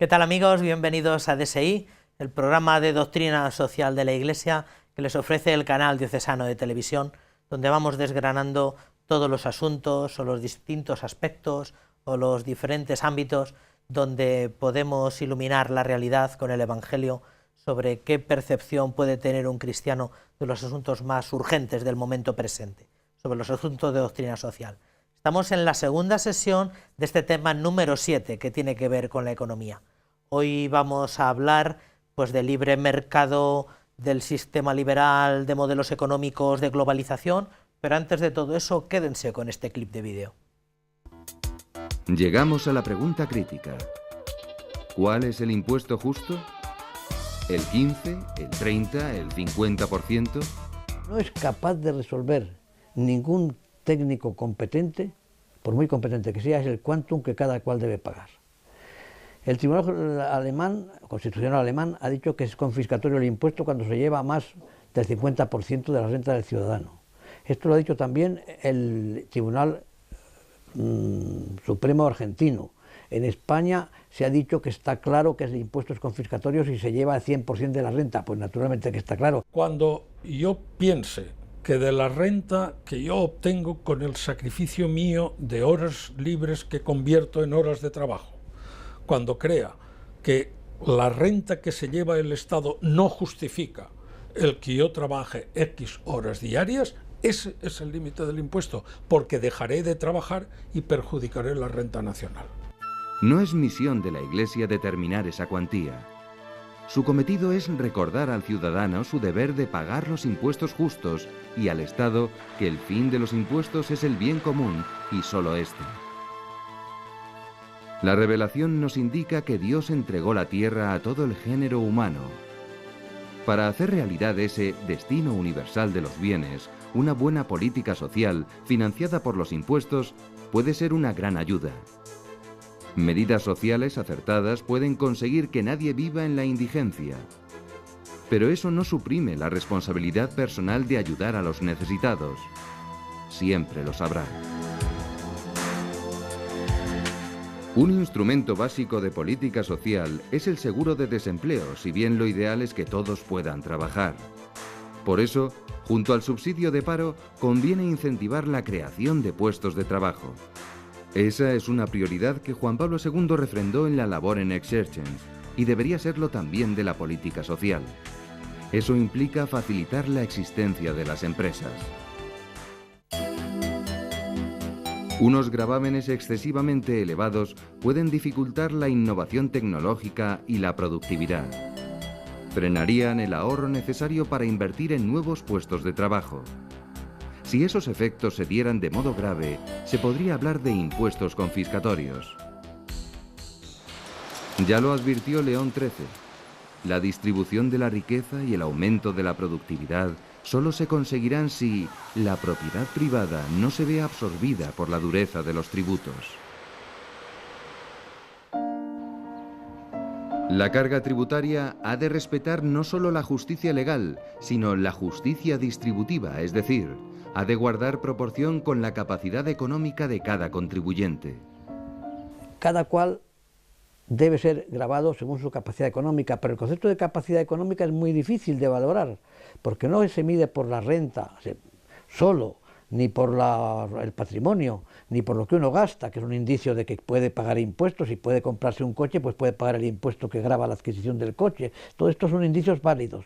¿Qué tal, amigos? Bienvenidos a DSI, el programa de doctrina social de la Iglesia que les ofrece el canal diocesano de televisión, donde vamos desgranando todos los asuntos o los distintos aspectos o los diferentes ámbitos donde podemos iluminar la realidad con el Evangelio sobre qué percepción puede tener un cristiano de los asuntos más urgentes del momento presente, sobre los asuntos de doctrina social. Estamos en la segunda sesión de este tema número 7, que tiene que ver con la economía. Hoy vamos a hablar pues, de libre mercado, del sistema liberal, de modelos económicos, de globalización, pero antes de todo eso, quédense con este clip de vídeo. Llegamos a la pregunta crítica. ¿Cuál es el impuesto justo? ¿El 15, el 30, el 50%? No es capaz de resolver ningún técnico competente, por muy competente que sea, es el quantum que cada cual debe pagar. El Tribunal alemán, constitucional alemán, ha dicho que es confiscatorio el impuesto cuando se lleva más del 50% de la renta del ciudadano. Esto lo ha dicho también el Tribunal Supremo argentino. En España se ha dicho que está claro que el impuesto es confiscatorio si se lleva el 100% de la renta. Pues naturalmente que está claro. Cuando yo piense que de la renta que yo obtengo con el sacrificio mío de horas libres que convierto en horas de trabajo, cuando crea que la renta que se lleva el Estado no justifica el que yo trabaje X horas diarias, ese es el límite del impuesto, porque dejaré de trabajar y perjudicaré la renta nacional. No es misión de la Iglesia determinar esa cuantía. Su cometido es recordar al ciudadano su deber de pagar los impuestos justos y al Estado que el fin de los impuestos es el bien común y solo este. La revelación nos indica que Dios entregó la tierra a todo el género humano. Para hacer realidad ese destino universal de los bienes, una buena política social financiada por los impuestos puede ser una gran ayuda. Medidas sociales acertadas pueden conseguir que nadie viva en la indigencia. Pero eso no suprime la responsabilidad personal de ayudar a los necesitados. Siempre lo habrá. Un instrumento básico de política social es el seguro de desempleo, si bien lo ideal es que todos puedan trabajar. Por eso, junto al subsidio de paro, conviene incentivar la creación de puestos de trabajo. Esa es una prioridad que Juan Pablo II refrendó en la labor en Exercens y debería serlo también de la política social. Eso implica facilitar la existencia de las empresas. Unos gravámenes excesivamente elevados pueden dificultar la innovación tecnológica y la productividad. Frenarían el ahorro necesario para invertir en nuevos puestos de trabajo. Si esos efectos se dieran de modo grave, se podría hablar de impuestos confiscatorios. Ya lo advirtió León XIII. La distribución de la riqueza y el aumento de la productividad solo se conseguirán si la propiedad privada no se ve absorbida por la dureza de los tributos. La carga tributaria ha de respetar no solo la justicia legal, sino la justicia distributiva, es decir, ha de guardar proporción con la capacidad económica de cada contribuyente. Cada cual debe ser gravado según su capacidad económica, pero el concepto de capacidad económica es muy difícil de valorar, porque no se mide por la renta solo, ni por el patrimonio, ni por lo que uno gasta, que es un indicio de que puede pagar impuestos. Si puede comprarse un coche, pues puede pagar el impuesto que grava la adquisición del coche. Todo esto son indicios válidos.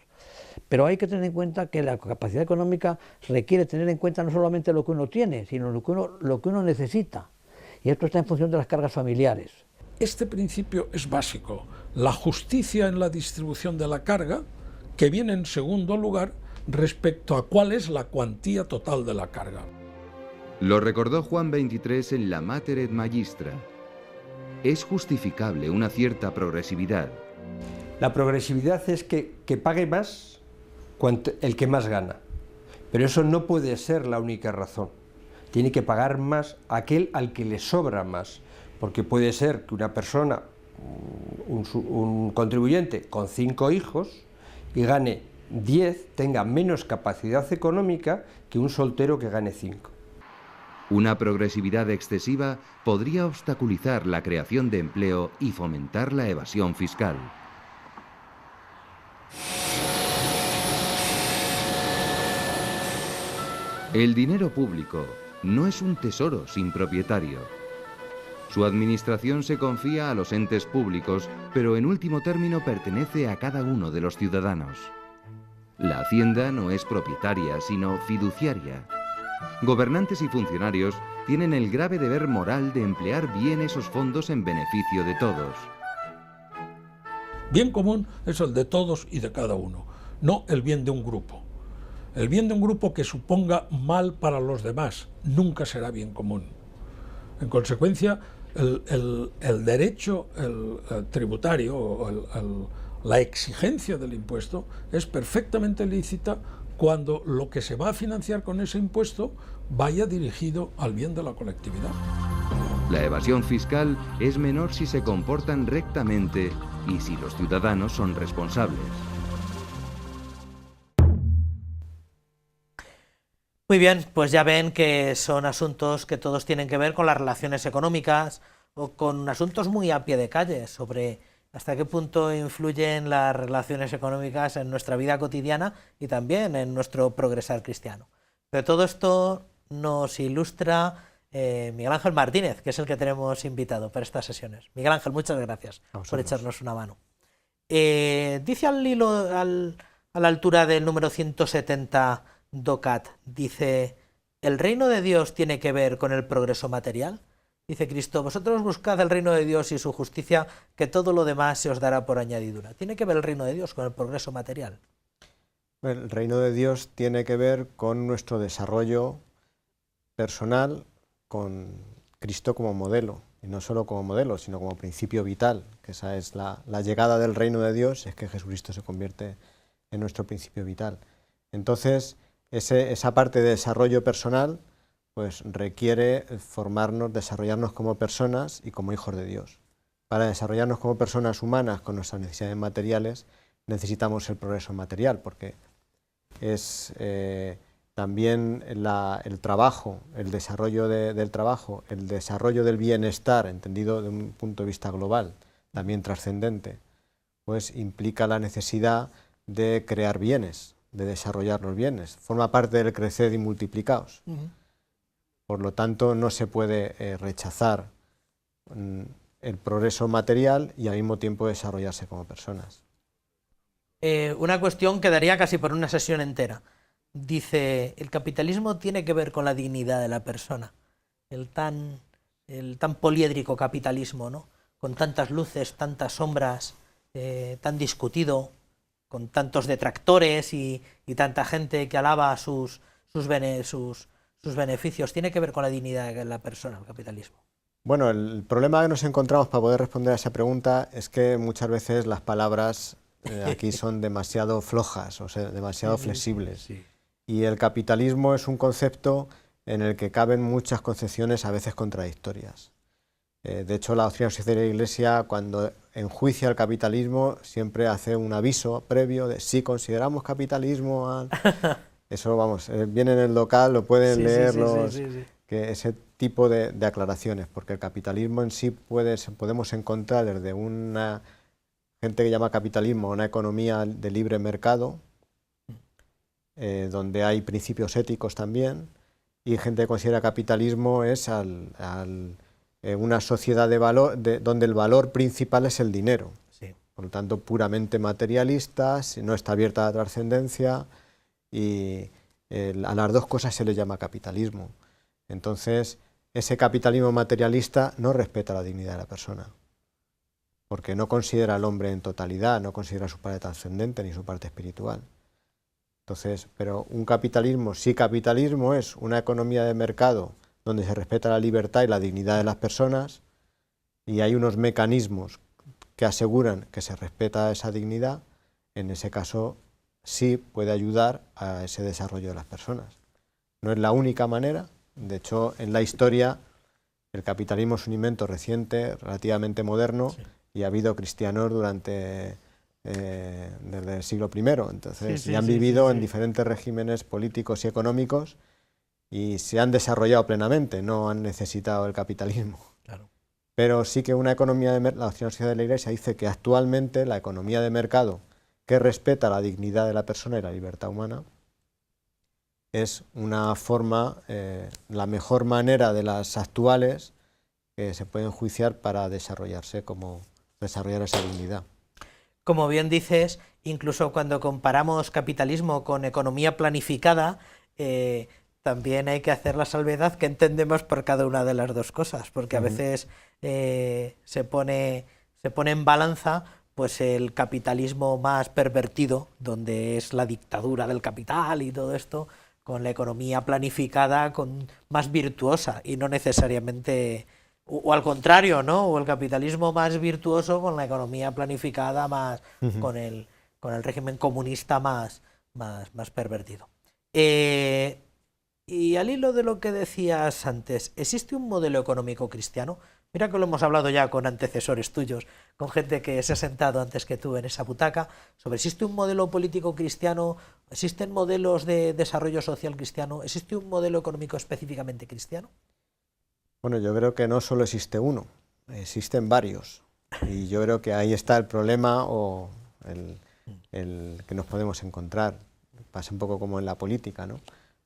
Pero hay que tener en cuenta que la capacidad económica requiere tener en cuenta no solamente lo que uno tiene, sino lo que uno necesita. Y esto está en función de las cargas familiares. Este principio es básico. La justicia en la distribución de la carga, que viene en segundo lugar respecto a cuál es la cuantía total de la carga. Lo recordó Juan XXIII en la Mater et Magistra. Es justificable una cierta progresividad. La progresividad es que pague más el que más gana. Pero eso no puede ser la única razón. Tiene que pagar más aquel al que le sobra más. Porque puede ser que una persona, un contribuyente con 5 hijos y gane 10, tenga menos capacidad económica que un soltero que gane 5. Una progresividad excesiva podría obstaculizar la creación de empleo y fomentar la evasión fiscal. El dinero público no es un tesoro sin propietario. Su administración se confía a los entes públicos, pero en último término pertenece a cada uno de los ciudadanos. La hacienda no es propietaria, sino fiduciaria. Gobernantes y funcionarios tienen el grave deber moral de emplear bien esos fondos en beneficio de todos. Bien común es el de todos y de cada uno, no el bien de un grupo. El bien de un grupo que suponga mal para los demás nunca será bien común. En consecuencia, el derecho tributario o la exigencia del impuesto es perfectamente lícita cuando lo que se va a financiar con ese impuesto vaya dirigido al bien de la colectividad. La evasión fiscal es menor si se comportan rectamente y si los ciudadanos son responsables. Muy bien, pues ya ven que son asuntos que todos tienen que ver con las relaciones económicas o con asuntos muy a pie de calle sobre hasta qué punto influyen las relaciones económicas en nuestra vida cotidiana y también en nuestro progresar cristiano. Pero todo esto nos ilustra Miguel Ángel Martínez, que es el que tenemos invitado para estas sesiones. Miguel Ángel, muchas gracias por echarnos una mano. Dice al hilo, a la altura del número 170 DOCAT, dice: ¿el reino de Dios tiene que ver con el progreso material? Dice Cristo: vosotros buscad el reino de Dios y su justicia, que todo lo demás se os dará por añadidura. ¿Tiene que ver el reino de Dios con el progreso material? El reino de Dios tiene que ver con nuestro desarrollo personal, con Cristo como modelo, y no solo como modelo, sino como principio vital, que esa es la llegada del reino de Dios, es que Jesucristo se convierte en nuestro principio vital. Entonces, esa parte de desarrollo personal pues requiere formarnos, desarrollarnos como personas y como hijos de Dios. Para desarrollarnos como personas humanas con nuestras necesidades materiales necesitamos el progreso material, porque es también el trabajo, el desarrollo del trabajo, el desarrollo del bienestar, entendido de un punto de vista global, también trascendente, pues implica la necesidad de crear bienes, de desarrollar los bienes. Forma parte del crecer y multiplicaos. Por lo tanto, no se puede rechazar el progreso material y al mismo tiempo desarrollarse como personas. Una cuestión que daría casi por una sesión entera. Dice: el capitalismo tiene que ver con la dignidad de la persona. El tan poliédrico capitalismo, ¿no? Con tantas luces, tantas sombras, tan discutido, con tantos detractores y tanta gente que alaba sus beneficios. ¿Tiene que ver con la dignidad de la persona, el capitalismo? Bueno, el problema que nos encontramos para poder responder a esa pregunta es que muchas veces las palabras aquí son demasiado flojas, o sea, demasiado flexibles. Sí. Y el capitalismo es un concepto en el que caben muchas concepciones a veces contradictorias. De hecho, la doctrina social de la Iglesia, cuando enjuicia el capitalismo, siempre hace un aviso previo de si consideramos capitalismo... Eso, vamos, viene en el local, lo pueden leer que ese tipo de aclaraciones, porque el capitalismo en sí podemos encontrar desde una gente que llama capitalismo una economía de libre mercado, donde hay principios éticos también, y gente que considera capitalismo es una sociedad de valor donde el valor principal es el dinero. Sí. Por lo tanto, puramente materialista, no está abierta a la trascendencia, y a las dos cosas se le llama capitalismo. Entonces, ese capitalismo materialista no respeta la dignidad de la persona, porque no considera al hombre en totalidad, no considera su parte trascendente ni su parte espiritual. Entonces, pero un capitalismo, si capitalismo es una economía de mercado donde se respeta la libertad y la dignidad de las personas, y hay unos mecanismos que aseguran que se respeta esa dignidad, en ese caso sí puede ayudar a ese desarrollo de las personas. No es la única manera, de hecho en la historia el capitalismo es un invento reciente, relativamente moderno, sí, y ha habido cristianos durante desde el siglo I, entonces y han vivido en diferentes regímenes políticos y económicos, y se han desarrollado plenamente, no han necesitado el capitalismo. Claro. Pero sí que una economía de la doctrina social de la Iglesia dice que actualmente la economía de mercado, que respeta la dignidad de la persona y la libertad humana, es una forma, la mejor manera de las actuales que se pueden enjuiciar para desarrollar esa dignidad. Como bien dices, incluso cuando comparamos capitalismo con economía planificada, también hay que hacer la salvedad que entendemos por cada una de las dos cosas, porque a veces se pone en balanza pues el capitalismo más pervertido, donde es la dictadura del capital y todo esto, con la economía planificada, más virtuosa y no necesariamente, o al contrario, ¿no? O el capitalismo más virtuoso con la economía planificada más, con el régimen comunista más pervertido. Y al hilo de lo que decías antes, ¿existe un modelo económico cristiano? Mira que lo hemos hablado ya con antecesores tuyos, con gente que se ha sentado antes que tú en esa butaca, sobre ¿existe un modelo político cristiano? ¿Existen modelos de desarrollo social cristiano? ¿Existe un modelo económico específicamente cristiano? Bueno, yo creo que no solo existe uno, existen varios. Y yo creo que ahí está el problema o el que nos podemos encontrar. Pasa un poco como en la política, ¿no?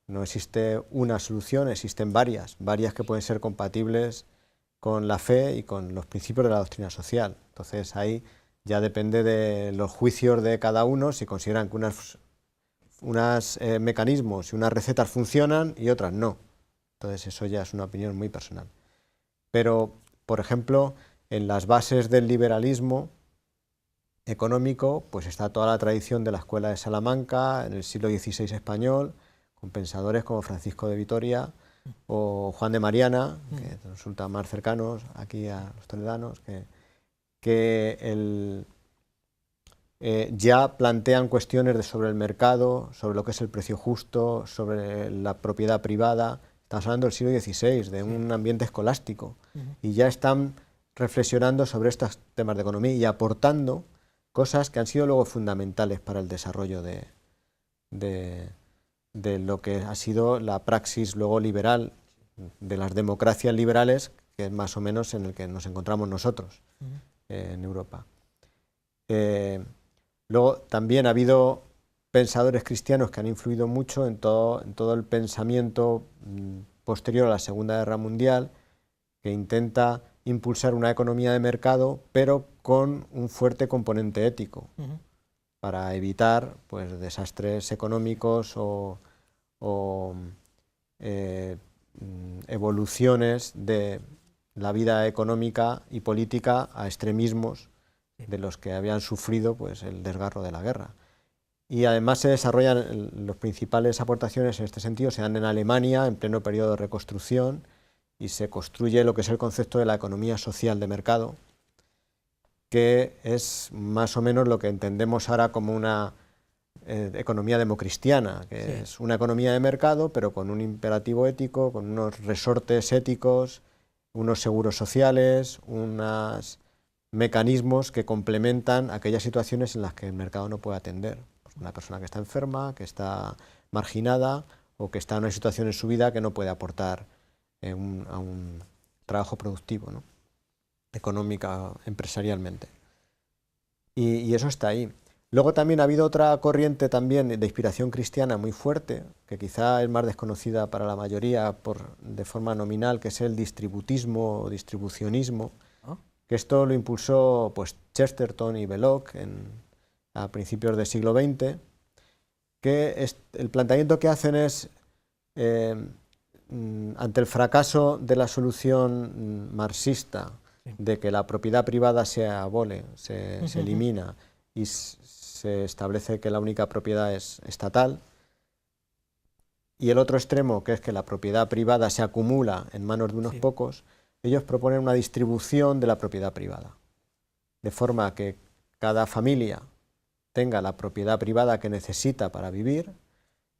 No existe una solución, existen varias que pueden ser compatibles con la fe y con los principios de la doctrina social. Entonces ahí ya depende de los juicios de cada uno, si consideran que unos mecanismos y unas recetas funcionan y otras no. Entonces eso ya es una opinión muy personal. Pero, por ejemplo, en las bases del liberalismo económico, pues está toda la tradición de la Escuela de Salamanca, en el siglo XVI español, con pensadores como Francisco de Vitoria o Juan de Mariana, que resultan más cercanos aquí a los toledanos, que ya plantean cuestiones sobre el mercado, sobre lo que es el precio justo, sobre la propiedad privada. Estamos hablando del siglo XVI, de un ambiente escolástico, y ya están reflexionando sobre estos temas de economía y aportando cosas que han sido luego fundamentales para el desarrollo de lo que ha sido la praxis luego liberal, de las democracias liberales, que es más o menos en el que nos encontramos nosotros en Europa. Luego también ha habido pensadores cristianos que han influido mucho en todo el pensamiento posterior a la Segunda Guerra Mundial, que intenta impulsar una economía de mercado, pero con un fuerte componente ético, para evitar pues desastres económicos o evoluciones de la vida económica y política a extremismos de los que habían sufrido pues el desgarro de la guerra. Y además se desarrollan las principales aportaciones en este sentido, se dan en Alemania en pleno periodo de reconstrucción, y se construye lo que es el concepto de la economía social de mercado, que es más o menos lo que entendemos ahora como una economía democristiana, que es una economía de mercado, pero con un imperativo ético, con unos resortes éticos, unos seguros sociales, unos mecanismos que complementan aquellas situaciones en las que el mercado no puede atender. Pues una persona que está enferma, que está marginada o que está en una situación en su vida que no puede aportar a un trabajo productivo, ¿no? Económica, empresarialmente. Y eso está ahí. Luego también ha habido otra corriente también de inspiración cristiana muy fuerte, que quizá es más desconocida para la mayoría de forma nominal, que es el distributismo o distribucionismo, que esto lo impulsó pues Chesterton y Belloc a principios del siglo XX, que el planteamiento que hacen es, ante el fracaso de la solución marxista, de que la propiedad privada se abole, se elimina, y se establece que la única propiedad es estatal, y el otro extremo, que es que la propiedad privada se acumula en manos de unos pocos, ellos proponen una distribución de la propiedad privada, de forma que cada familia tenga la propiedad privada que necesita para vivir,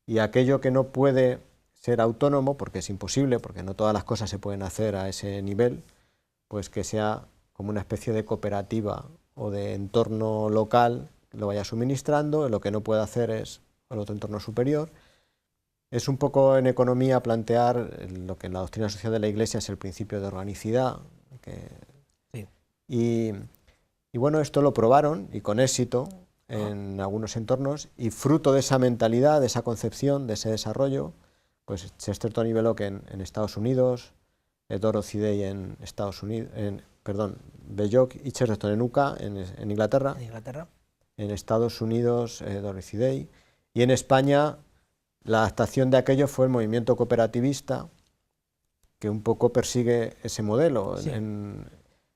y aquello que no puede ser autónomo, porque es imposible, porque no todas las cosas se pueden hacer a ese nivel, pues que sea como una especie de cooperativa o de entorno local, lo vaya suministrando, lo que no puede hacer es el otro entorno superior, es un poco en economía plantear lo que en la doctrina social de la Iglesia es el principio de organicidad. Sí. Y bueno, esto lo probaron y con éxito en algunos entornos, y fruto de esa mentalidad, de esa concepción, de ese desarrollo, pues Chesterton y Belloc en Estados Unidos, Dorothy Day en Estados Unidos, Belloc y Chesterton en UK, en Inglaterra, en Estados Unidos Dorothy Day, y en España la adaptación de aquello fue el movimiento cooperativista, que un poco persigue ese modelo, sí.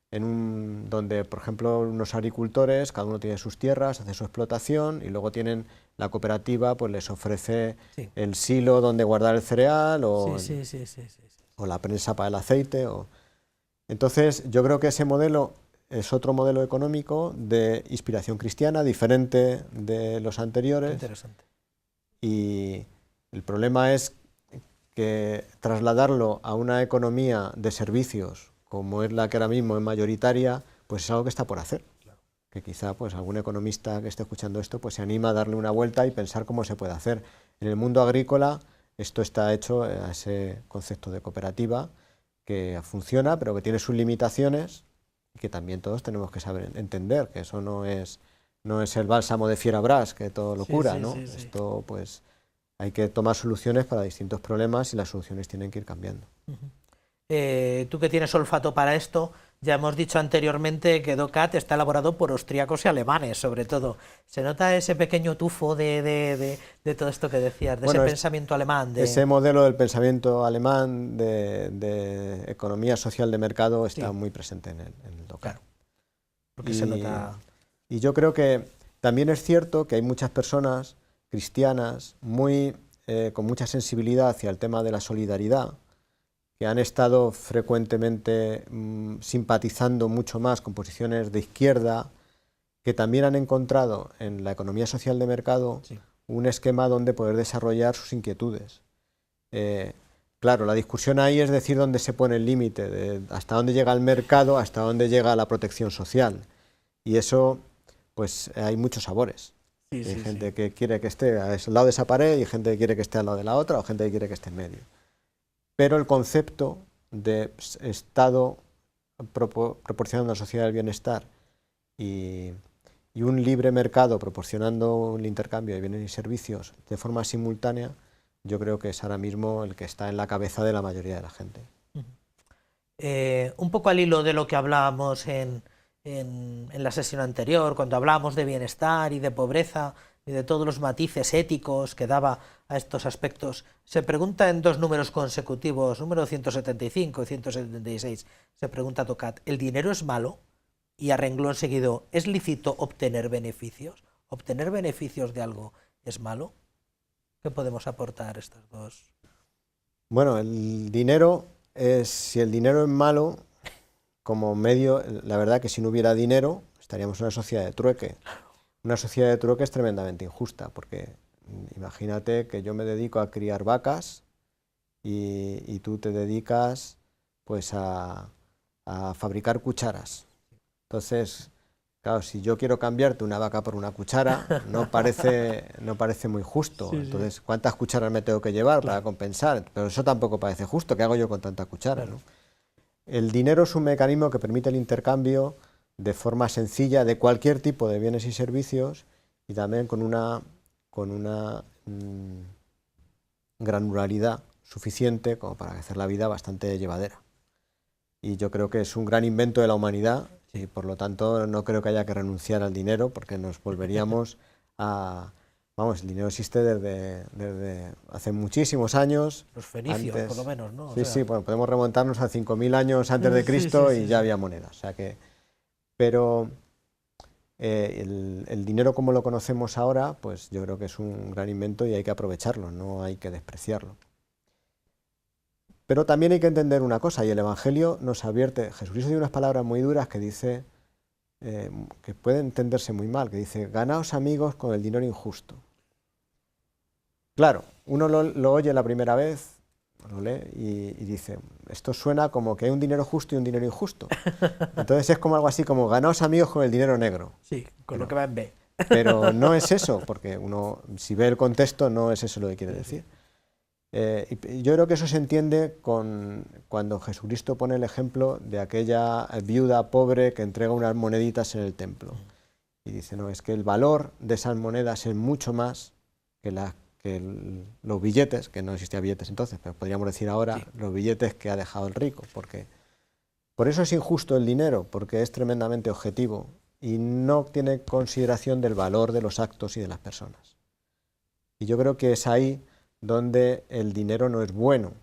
Donde, por ejemplo, unos agricultores, cada uno tiene sus tierras, hace su explotación, y luego tienen la cooperativa, pues les ofrece sí. el silo donde guardar el cereal, o, sí. o la prensa para el aceite. Entonces, yo creo que ese modelo es otro modelo económico de inspiración cristiana, diferente de los anteriores. Interesante. Y el problema es que trasladarlo a una economía de servicios, como es la que ahora mismo es mayoritaria, pues es algo que está por hacer. Claro. Que quizá pues algún economista que esté escuchando esto pues se anima a darle una vuelta y pensar cómo se puede hacer. En el mundo agrícola esto está hecho a ese concepto de cooperativa que funciona, pero que tiene sus limitaciones y que también todos tenemos que saber entender, que eso no es el bálsamo de Fierabras que todo lo cura, ¿no? Esto pues hay que tomar soluciones para distintos problemas y las soluciones tienen que ir cambiando. Tú que tienes olfato para esto, ya hemos dicho anteriormente que DOCAT está elaborado por austríacos y alemanes, sobre todo. ¿Se nota ese pequeño tufo de todo esto que decías, de ese pensamiento alemán? Ese modelo del pensamiento alemán de economía social de mercado está muy presente en el DOCAT. Claro, porque se nota... Y yo creo que también es cierto que hay muchas personas cristianas con mucha sensibilidad hacia el tema de la solidaridad, que han estado frecuentemente simpatizando mucho más con posiciones de izquierda, que también han encontrado en la economía social de mercado un esquema donde poder desarrollar sus inquietudes. Claro, la discusión ahí es decir dónde se pone el límite, de hasta dónde llega el mercado, hasta dónde llega la protección social. Y eso, pues hay muchos sabores. Hay gente que quiere que esté al lado de esa pared, y gente que quiere que esté al lado de la otra, o gente que quiere que esté en medio. Pero el concepto de Estado proporcionando una sociedad del bienestar y un libre mercado proporcionando el intercambio de bienes y servicios de forma simultánea, yo creo que es ahora mismo el que está en la cabeza de la mayoría de la gente. Un poco al hilo de lo que hablábamos en la sesión anterior, cuando hablábamos de bienestar y de pobreza y de todos los matices éticos que daba a estos aspectos, se pregunta en dos números consecutivos, número 175 y 176, se pregunta DOCAT, ¿el dinero es malo? Y a renglón seguido, ¿es lícito obtener beneficios? ¿Obtener beneficios de algo es malo? ¿Qué podemos aportar estas dos? Bueno, el dinero si el dinero es malo como medio, la verdad que si no hubiera dinero estaríamos en una sociedad de trueque. Una sociedad de trueque es tremendamente injusta, porque imagínate que yo me dedico a criar vacas y tú te dedicas pues a fabricar cucharas. Entonces, claro, si yo quiero cambiarte una vaca por una cuchara, no parece muy justo. Entonces, ¿cuántas cucharas me tengo que llevar para compensar? Pero eso tampoco parece justo. ¿Qué hago yo con tanta cuchara? ¿No? El dinero es un mecanismo que permite el intercambio de forma sencilla de cualquier tipo de bienes y servicios, y también con una granularidad suficiente como para hacer la vida bastante llevadera. Y yo creo que es un gran invento de la humanidad, y por lo tanto no creo que haya que renunciar al dinero, porque nos volveríamos a... Vamos, el dinero existe desde hace muchísimos años. Los fenicios, antes, por lo menos, ¿no? Sí, bueno, podemos remontarnos a 5.000 años antes de Cristo y ya había monedas. O sea que, pero el dinero como lo conocemos ahora, pues yo creo que es un gran invento y hay que aprovecharlo, no hay que despreciarlo. Pero también hay que entender una cosa, y el Evangelio nos advierte, Jesucristo tiene unas palabras muy duras que dice, que puede entenderse muy mal, que dice, ganaos amigos con el dinero injusto. Claro, uno lo oye la primera vez, lo lee y dice, esto suena como que hay un dinero justo y un dinero injusto. Entonces es como algo así como, ganaos amigos con el dinero negro. Sí, con lo que va en B. Pero no es eso, porque uno, si ve el contexto, no es eso lo que quiere decir. Y yo creo que eso se entiende cuando Jesucristo pone el ejemplo de aquella viuda pobre que entrega unas moneditas en el templo. Y dice, no, es que el valor de esas monedas es mucho más que los billetes, que no existían billetes entonces, pero podríamos decir ahora, los billetes que ha dejado el rico, porque por eso es injusto el dinero, porque es tremendamente objetivo y no tiene consideración del valor de los actos y de las personas. Y yo creo que es ahí donde el dinero no es bueno,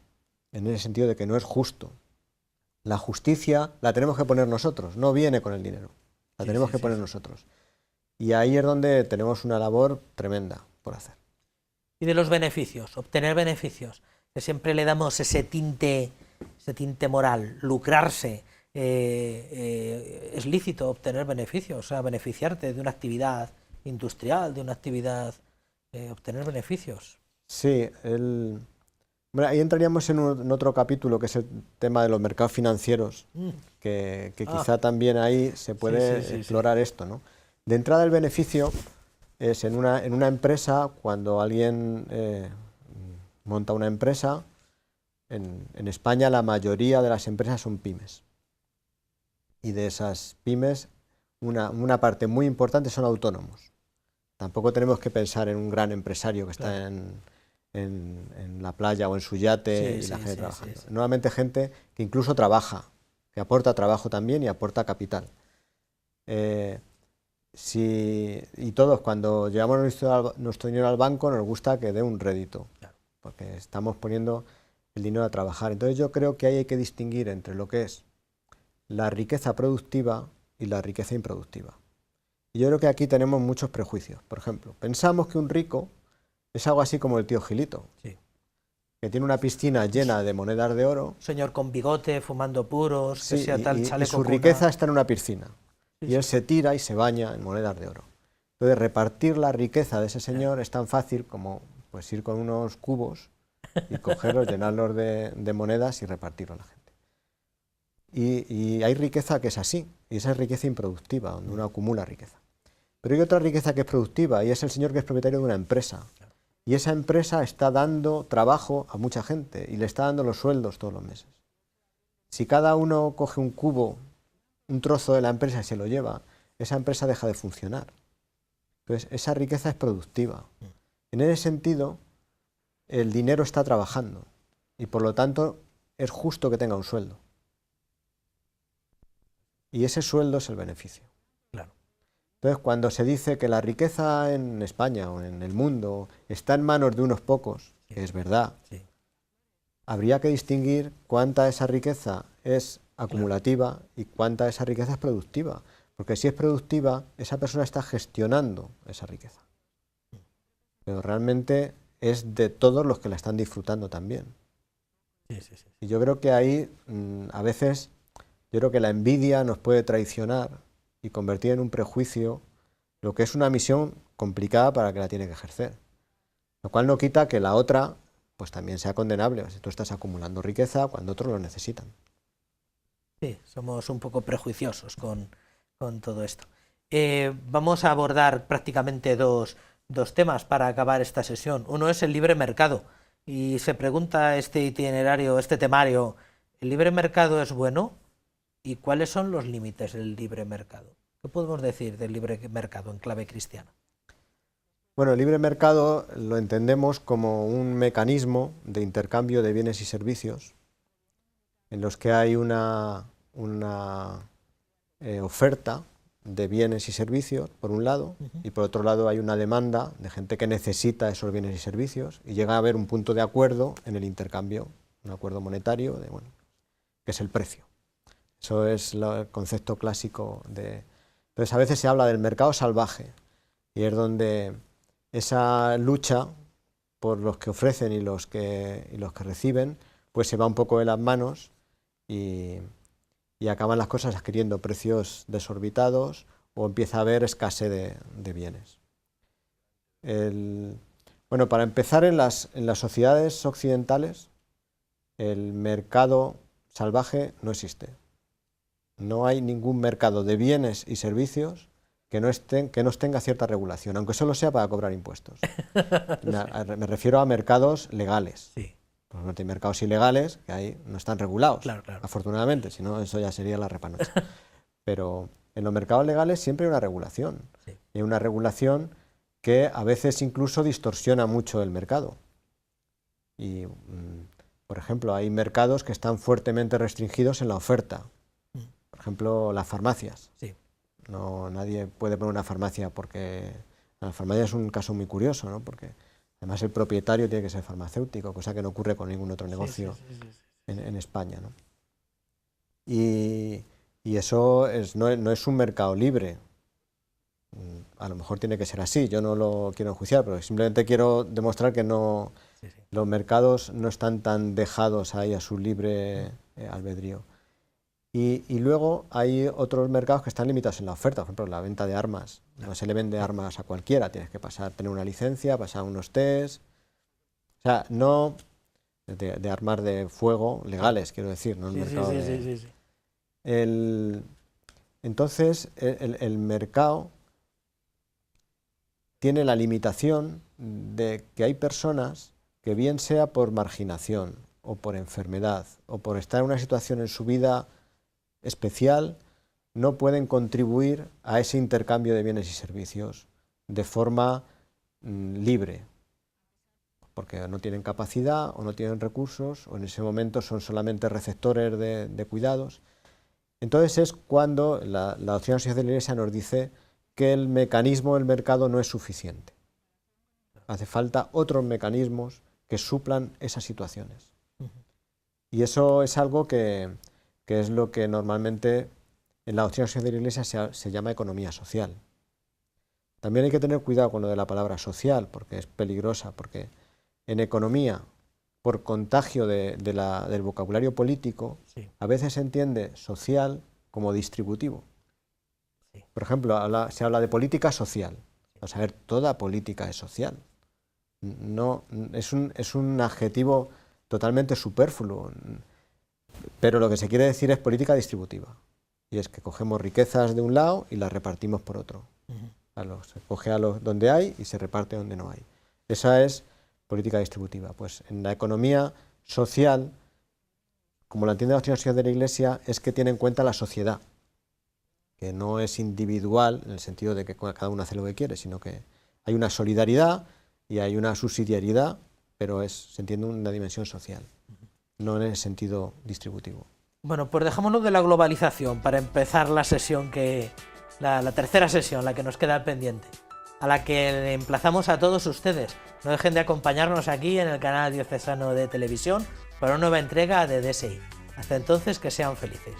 en el sentido de que no es justo. La justicia la tenemos que poner nosotros, no viene con el dinero, la tenemos que poner nosotros. Y ahí es donde tenemos una labor tremenda por hacer. Y de los beneficios, obtener beneficios, que siempre le damos ese tinte moral, lucrarse. Es lícito obtener beneficios, o sea, beneficiarte de una actividad industrial, de una actividad, obtener beneficios. Sí, bueno, ahí entraríamos en otro capítulo, que es el tema de los mercados financieros, que quizá también ahí se puede explorar esto, ¿no? De entrada, el beneficio es en una empresa, cuando alguien monta una empresa. En España la mayoría de las empresas son pymes, y de esas pymes una parte muy importante son autónomos. Tampoco tenemos que pensar en un gran empresario que está en la playa o en su yate y la gente trabajando. Nuevamente gente que incluso trabaja, que aporta trabajo también y aporta capital. Y todos, cuando llevamos nuestro dinero al banco, nos gusta que dé un rédito, porque estamos poniendo el dinero a trabajar. Entonces yo creo que ahí hay que distinguir entre lo que es la riqueza productiva y la riqueza improductiva. Y yo creo que aquí tenemos muchos prejuicios. Por ejemplo, pensamos que un rico es algo así como el tío Gilito, que tiene una piscina llena de monedas de oro. Un señor con bigote, fumando puros, que sea tal chaleco. Y su riqueza está en una piscina. Y él se tira y se baña en monedas de oro. Entonces, repartir la riqueza de ese señor es tan fácil como pues ir con unos cubos y cogerlos, llenarlos de monedas y repartirlos a la gente. Y hay riqueza que es así, y esa es riqueza improductiva, donde uno acumula riqueza. Pero hay otra riqueza que es productiva, y es el señor que es propietario de una empresa. Y esa empresa está dando trabajo a mucha gente, y le está dando los sueldos todos los meses. Si cada uno coge un cubo, un trozo de la empresa y se lo lleva, esa empresa deja de funcionar. Entonces, esa riqueza es productiva. En ese sentido, el dinero está trabajando, y por lo tanto es justo que tenga un sueldo. Y ese sueldo es el beneficio. Claro. Entonces, cuando se dice que la riqueza en España o en el mundo está en manos de unos pocos, que es verdad, habría que distinguir cuánta de esa riqueza es acumulativa y cuánta de esa riqueza es productiva. Porque si es productiva, esa persona está gestionando esa riqueza. Pero realmente es de todos los que la están disfrutando también. Y yo creo que ahí, a veces, yo creo que la envidia nos puede traicionar y convertir en un prejuicio lo que es una misión complicada para el que la tiene que ejercer. Lo cual no quita que la otra pues también sea condenable. Si tú estás acumulando riqueza cuando otros lo necesitan. Sí, somos un poco prejuiciosos con todo esto. Vamos a abordar prácticamente dos temas para acabar esta sesión. Uno es el libre mercado. Y se pregunta este itinerario, este temario, ¿el libre mercado es bueno? ¿Y cuáles son los límites del libre mercado? ¿Qué podemos decir del libre mercado en clave cristiana? Bueno, el libre mercado lo entendemos como un mecanismo de intercambio de bienes y servicios en los que hay una oferta de bienes y servicios, por un lado, y por otro lado hay una demanda de gente que necesita esos bienes y servicios, y llega a haber un punto de acuerdo en el intercambio, un acuerdo monetario, que es el precio. Eso es el concepto clásico de... Entonces, a veces se habla del mercado salvaje, y es donde esa lucha por los que ofrecen y los que reciben, pues se va un poco de las manos y acaban las cosas adquiriendo precios desorbitados o empieza a haber escasez de bienes. Bueno, para empezar, en las sociedades occidentales el mercado salvaje no existe. No hay ningún mercado de bienes y servicios que nos tenga cierta regulación, aunque solo sea para cobrar impuestos. Me refiero a mercados legales. Sí. Pues no hay mercados ilegales que ahí no están regulados, Claro, claro. afortunadamente, si no eso ya sería la repanocha. Pero en los mercados legales siempre hay una regulación. Sí. Y hay una regulación que a veces incluso distorsiona mucho el mercado. Y, por ejemplo, hay mercados que están fuertemente restringidos en la oferta. Por ejemplo, las farmacias. Sí. No, nadie puede poner una farmacia porque... La farmacia es un caso muy curioso, ¿no? Porque además el propietario tiene que ser farmacéutico, cosa que no ocurre con ningún otro negocio en España, ¿no? Y eso no es un mercado libre. A lo mejor tiene que ser así, yo no lo quiero enjuiciar, pero simplemente quiero demostrar que no, los mercados no están tan dejados ahí a su libre albedrío. Y luego hay otros mercados que están limitados en la oferta, por ejemplo la venta de armas. No se le vende armas a cualquiera, tienes que tener una licencia, pasar unos test, o sea, no de armas de fuego legales, quiero decir, no el mercado Entonces el mercado tiene la limitación de que hay personas que bien sea por marginación o por enfermedad o por estar en una situación en su vida especial, no pueden contribuir a ese intercambio de bienes y servicios de forma libre, porque no tienen capacidad o no tienen recursos o en ese momento son solamente receptores de cuidados. Entonces es cuando la doctrina social de la Iglesia nos dice que el mecanismo del mercado no es suficiente. Hace falta otros mecanismos que suplan esas situaciones. Y eso es algo que es lo que normalmente en la doctrina social de la Iglesia se llama economía social. También hay que tener cuidado con lo de la palabra social, porque es peligrosa, porque en economía, por contagio del vocabulario político, a veces se entiende social como distributivo. Por ejemplo, se habla de política social. Vamos a ver, toda política es social. No, es un adjetivo totalmente superfluo, pero lo que se quiere decir es política distributiva. Y es que cogemos riquezas de un lado y las repartimos por otro. Se coge donde hay y se reparte donde no hay. Esa es política distributiva. Pues en la economía social, como la entiende la doctrina social de la Iglesia, es que tiene en cuenta la sociedad, que no es individual en el sentido de que cada uno hace lo que quiere, sino que hay una solidaridad y hay una subsidiariedad, pero se entiende una dimensión social, no en el sentido distributivo. Bueno, pues dejémonos de la globalización para empezar la sesión la tercera sesión, la que nos queda pendiente, a la que emplazamos a todos ustedes. No dejen de acompañarnos aquí en el canal diocesano de televisión para una nueva entrega de DSI. Hasta entonces, que sean felices.